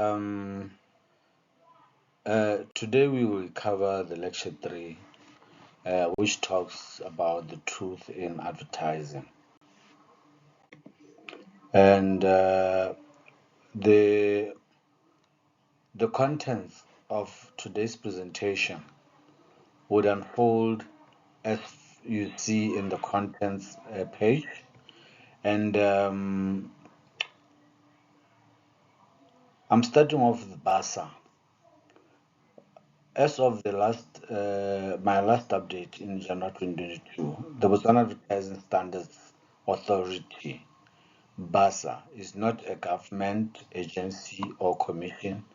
Um, Today we will cover the lecture 3, which talks about the truth in advertising. And the contents of today's presentation would unfold as you see in the contents page. And I'm starting off with BASA. As of the my last update in January 2022, the Botswana Advertising Standards Authority, BASA, is not a government agency or commission.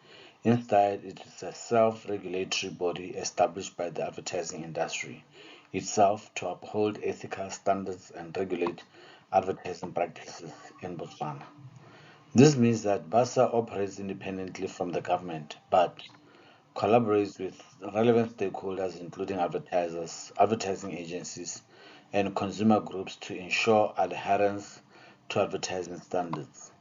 Instead, it is a self-regulatory body established by the advertising industry itself to uphold ethical standards and regulate advertising practices in Botswana. This means that BASA operates independently from the government, but collaborates with relevant stakeholders, including advertisers, advertising agencies, and consumer groups to ensure adherence to advertising standards.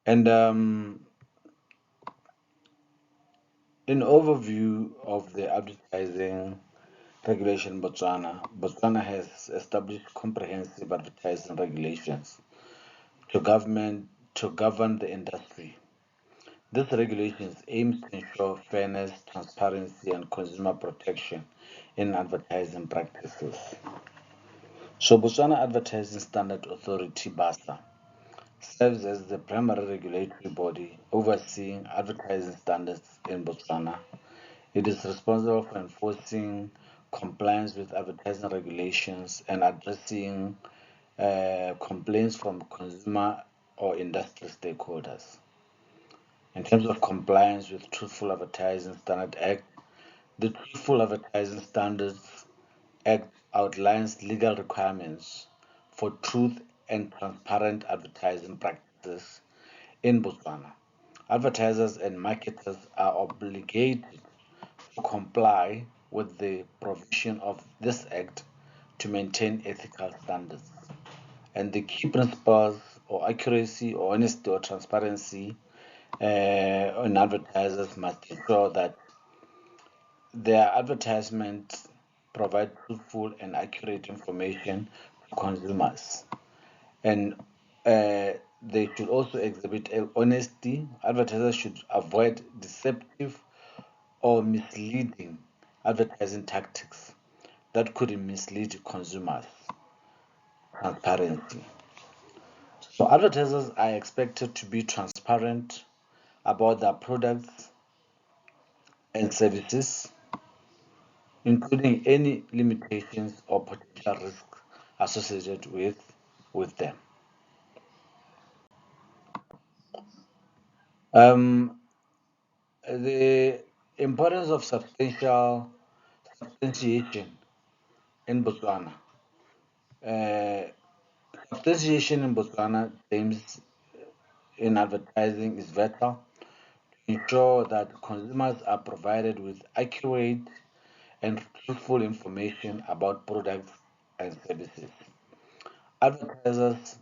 And in overview of the advertising regulation in Botswana has established comprehensive advertising regulations to govern the industry. This regulations aims to ensure fairness, transparency, and consumer protection in advertising practices. So, Botswana Advertising Standard Authority (BASA) serves as the primary regulatory body overseeing advertising standards in Botswana. It is responsible for enforcing compliance with advertising regulations and addressing complaints from consumer or industry stakeholders. In terms of compliance with Truthful Advertising Standard Act, the Truthful Advertising Standards Act outlines legal requirements for truth and transparent advertising practices in Botswana. Advertisers and marketers are obligated to comply with the provision of this act to maintain ethical standards. And the key principles or accuracy or honesty or transparency on advertisers must ensure that their advertisements provide truthful and accurate information to consumers. And they should also exhibit honesty. Advertisers should avoid deceptive or misleading advertising tactics that could mislead consumers. Transparency. So advertisers are expected to be transparent about their products and services, including any limitations or potential risks associated with them. Um, the importance of substantiation in Botswana. Uh, Substantiation in Botswana claims in advertising is vital to ensure that consumers are provided with accurate and truthful information about products and services. Advertisers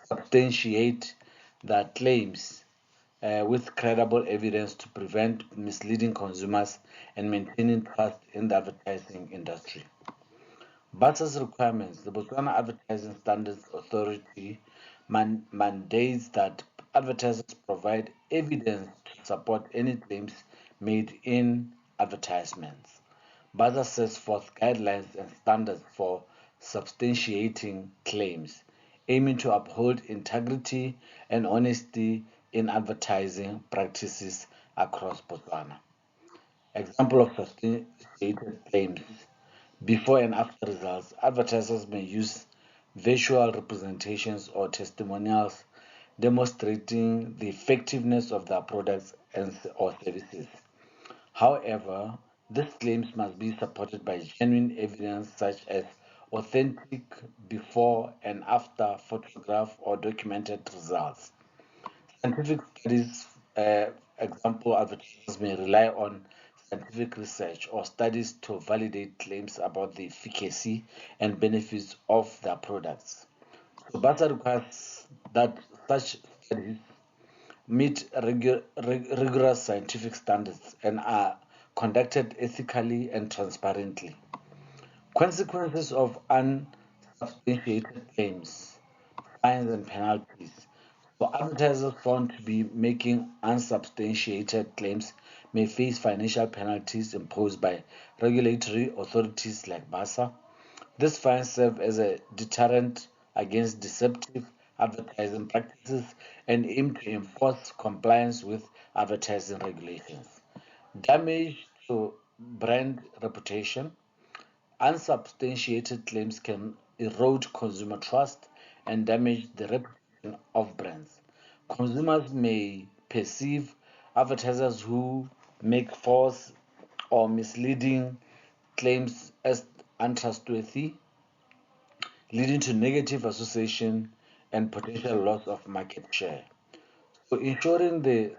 substantiate their claims with credible evidence to prevent misleading consumers and maintaining trust in the advertising industry. BASA's requirements. The Botswana Advertising Standards Authority mandates that advertisers provide evidence to support any claims made in advertisements. BASA sets forth guidelines and standards for substantiating claims, aiming to uphold integrity and honesty in advertising practices across Botswana. Example of substantiated claims. Before and after results, advertisers may use visual representations or testimonials demonstrating the effectiveness of their products or services. However, these claims must be supported by genuine evidence such as authentic before and after photograph or documented results. Scientific studies example, advertisers may rely on scientific research or studies to validate claims about the efficacy and benefits of their products. So BASA requires that such studies meet rigorous scientific standards and are conducted ethically and transparently. Consequences of unsubstantiated claims, fines and penalties. For advertisers found to be making unsubstantiated claims may face financial penalties imposed by regulatory authorities like BASA. These fines serve as a deterrent against deceptive advertising practices and aim to enforce compliance with advertising regulations. Damage to brand reputation. Unsubstantiated claims can erode consumer trust and damage the reputation of brands. Consumers may perceive advertisers who make false or misleading claims as untrustworthy, leading to negative association and potential loss of market share. So, ensuring the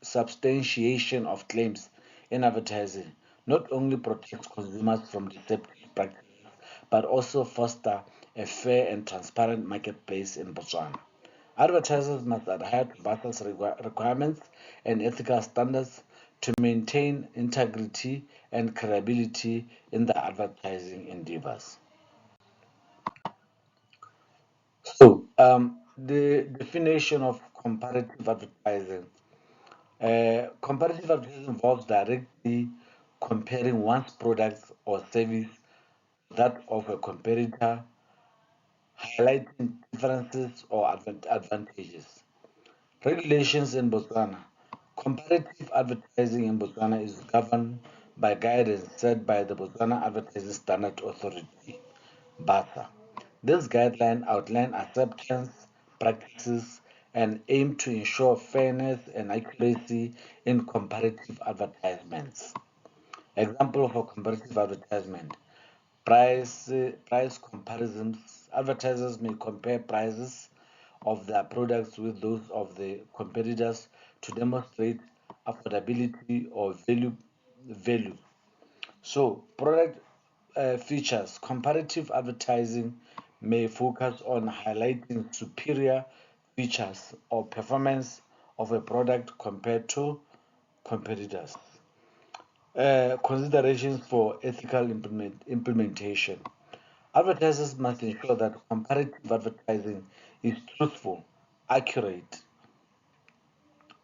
substantiation of claims in advertising not only protects consumers from deceptive practices but also foster a fair and transparent marketplace in Botswana. Advertisers must adhere to BASA's requirements and ethical standards to maintain integrity and credibility in their advertising endeavors. So, the definition of comparative advertising. Comparative advertising involves directly comparing one's product or service to that of a competitor, highlighting differences or advantages. Regulations in Botswana. Comparative advertising in Botswana is governed by guidance set by the Botswana Advertising Standard Authority, BASA. This guideline outline acceptance practices and aim to ensure fairness and accuracy in comparative advertisements. Example for comparative advertisement: price comparisons. Advertisers may compare prices of their products with those of the competitors to demonstrate affordability or value. So, product features. Comparative advertising may focus on highlighting superior features or performance of a product compared to competitors. Considerations for ethical implementation. Advertisers must ensure that comparative advertising is truthful, accurate,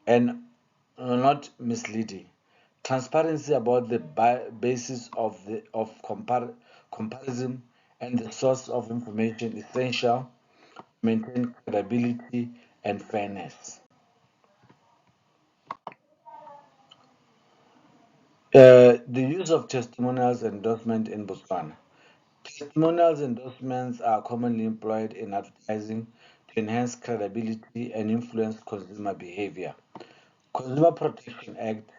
and not misleading. Transparency about the basis of comparison and the source of information is essential to maintain credibility and fairness. The use of testimonials endorsement in Botswana. Testimonials endorsements are commonly employed in advertising to enhance credibility and influence consumer behavior. Consumer Protection Act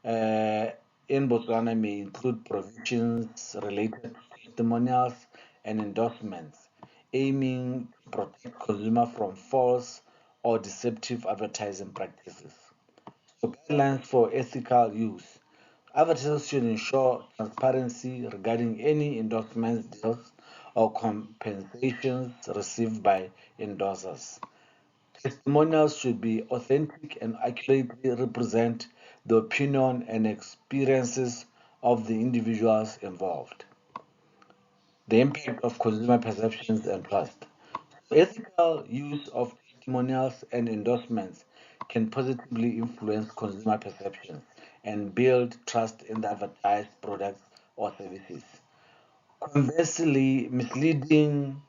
in Botswana may include provisions related to testimonials and endorsements, aiming to protect consumers from false or deceptive advertising practices. So, guidelines for ethical use. Advertisers should ensure transparency regarding any endorsements, deals, or compensations received by endorsers. Testimonials should be authentic and accurately represent the opinion and experiences of the individuals involved. The impact of consumer perceptions and trust. Ethical use of testimonials and endorsements can positively influence consumer perceptions and build trust in the advertised products or services. Conversely, misleading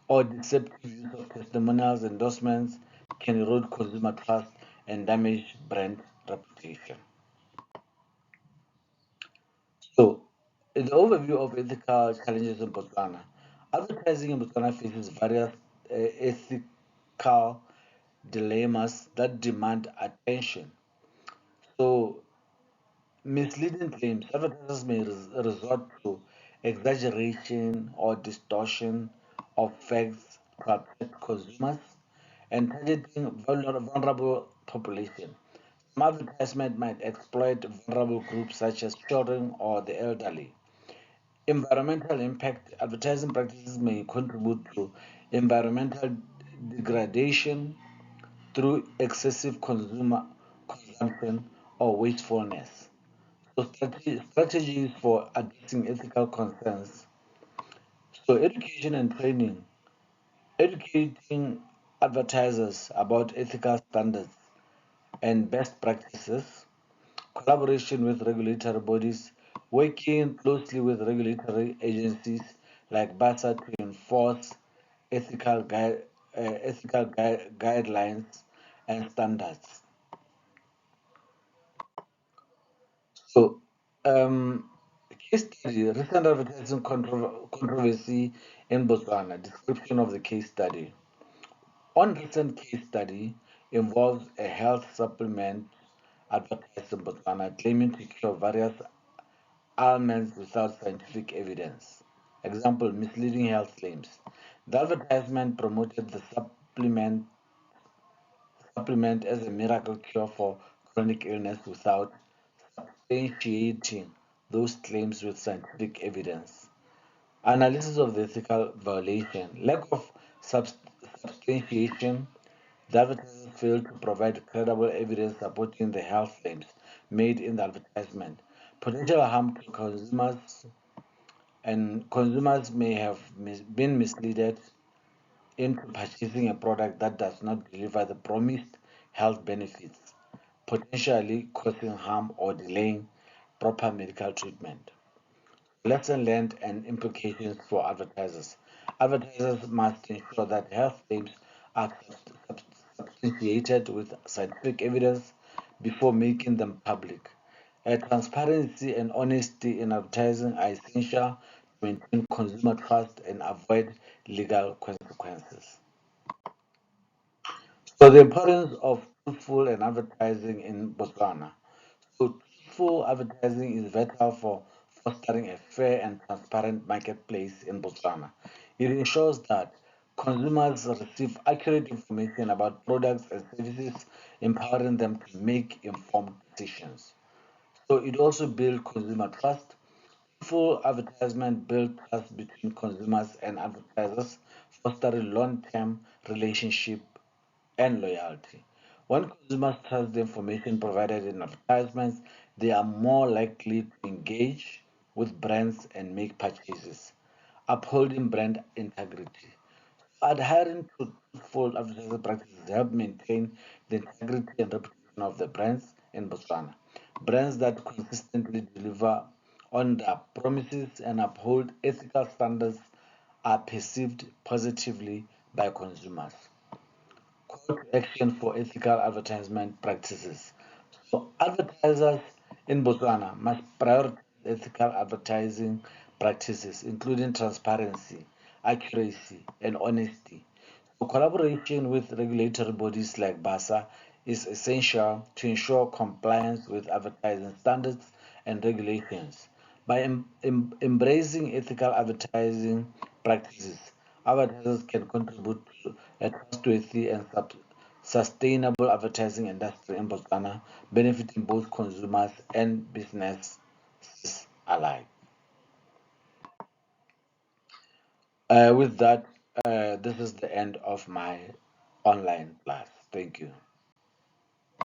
or deceptive use of testimonials and endorsements can erode consumer trust and damage brand reputation. So, in the overview of ethical challenges in Botswana, advertising in Botswana faces various ethical dilemmas that demand attention. So, misleading claims. Advertisers may resort to exaggeration or distortion of facts to attract consumers and targeting vulnerable population. Some advertisement might exploit vulnerable groups such as children or the elderly. Environmental impact advertising practices may contribute to environmental degradation through excessive consumer consumption or wastefulness. So strategies for addressing ethical concerns. So education and training, educating advertisers about ethical standards and best practices, collaboration with regulatory bodies, working closely with regulatory agencies like BASA to enforce guidelines and standards. So, case study, recent advertising controversy in Botswana, description of the case study. One recent case study involves a health supplement advertised in Botswana claiming to cure various ailments without scientific evidence. Example, misleading health claims. The advertisement promoted the supplement as a miracle cure for chronic illness without substantiating those claims with scientific evidence. Analysis of the ethical violation. Lack of substantiation. The advertisers failed to provide credible evidence supporting the health claims made in the advertisement. Potential harm to consumers, and consumers may have been misled into purchasing a product that does not deliver the promised health benefits, potentially causing harm or delaying proper medical treatment. Lesson learned and implications for advertisers. Advertisers must ensure that health claims are substantiated with scientific evidence before making them public. Transparency and honesty in advertising are essential to maintain consumer trust and avoid legal consequences. So, the importance of truthful and advertising in Botswana. So, truthful advertising is vital for fostering a fair and transparent marketplace in Botswana. It ensures that consumers receive accurate information about products and services, empowering them to make informed decisions. So, it also builds consumer trust. Truthful advertisement builds trust between consumers and advertisers, fostering long-term relationship and loyalty. When consumers trust the information provided in advertisements, they are more likely to engage with brands and make purchases, upholding brand integrity. Adhering to truthful advertising practices help maintain the integrity and reputation of the brands in Botswana. Brands that consistently deliver on their promises and uphold ethical standards are perceived positively by consumers. Call to action for ethical advertisement practices. So, advertisers in Botswana must prioritize ethical advertising practices, including transparency, accuracy, and honesty. So, collaboration with regulatory bodies like BASA is essential to ensure compliance with advertising standards and regulations. By embracing ethical advertising practices, advertisers can contribute to a trustworthy and sustainable advertising industry in Botswana, benefiting both consumers and businesses alike. With that, this is the end of my online class. Thank you.